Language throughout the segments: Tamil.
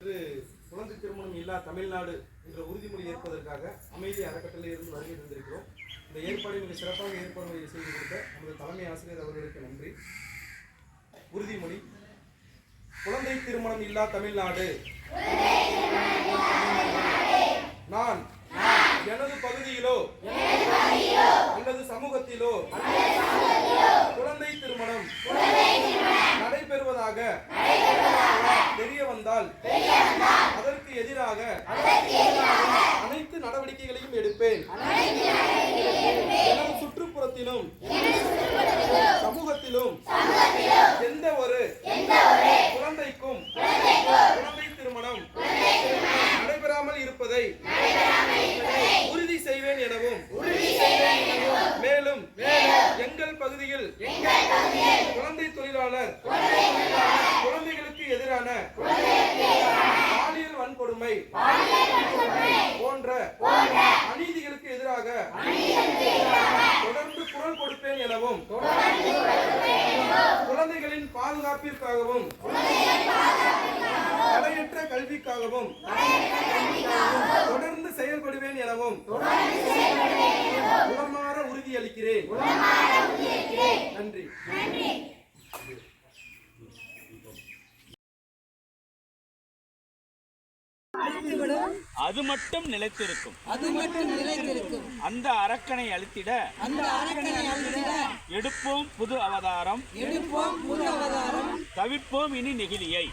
குழந்தை திருமணம் இல்லா தமிழ்நாடு என்ற உறுதிமொழி ஏற்பதற்காக அமைதி அறக்கட்டளையில் இருந்து வருகை தந்திருக்கிறோம். இந்த ஏற்பாடை மிக சிறப்பாக ஏற்பாடு செய்து கொடுத்த நமது தலைமை ஆசிரியர் அவர்களுக்கு நன்றி. உறுதிமொழி. குழந்தை திருமணம் இல்லா தமிழ்நாடு. நான் எனது பகுதியிலோ அல்லது சமூகத்திலோ குழந்தை திருமணம் நடைபெறுவதாக தெரிய வந்தால் அதற்கு எதிராக அனைத்து நடவடிக்கைகளையும் எடுப்பேன். எனது சுற்றுப்புறத்திலும் சமூகத்திலும் எந்த ஒரு குழந்தைக்கும் குழந்தை திருமணம் நடைபெறாமல் இருப்பதை உறுதி செய்வேன் எனவும் மேலும் எங்கள் பகுதியில் குழந்தை தொழிலாளர் குழந்தைகளுக்கு எதிரான பாலியல் வன்கொடுமை போன்ற அநீதிகளுக்கு எதிராக தொடர்ந்து குரல் கொடுப்பேன் எனவும் குழந்தைகளின் பாதுகாப்பிற்காகவும் தடையற்ற கல்விக்காகவும் தொடர்ந்து செயல்படுவேன் எனவும் உளமாற உறுதியளிக்கிறேன். நன்றி. அது மட்டும் நிலைத்திருக்கும். அந்த அரக்கனை அழித்திட எடுப்போம் புது அவதாரம். தவிர்ப்போம் இனி நெகிழியை.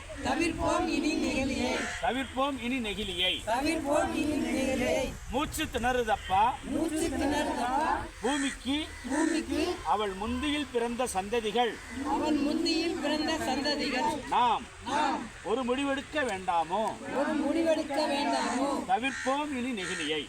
மூச்சு திணறுதப்பா பூமிக்கு அவள் முந்தியில் பிறந்த சந்ததிகள் நாம் ஒரு முடிவெடுக்க வேண்டாமோ? தவிர்ப்போம் இனி நெகிழியை.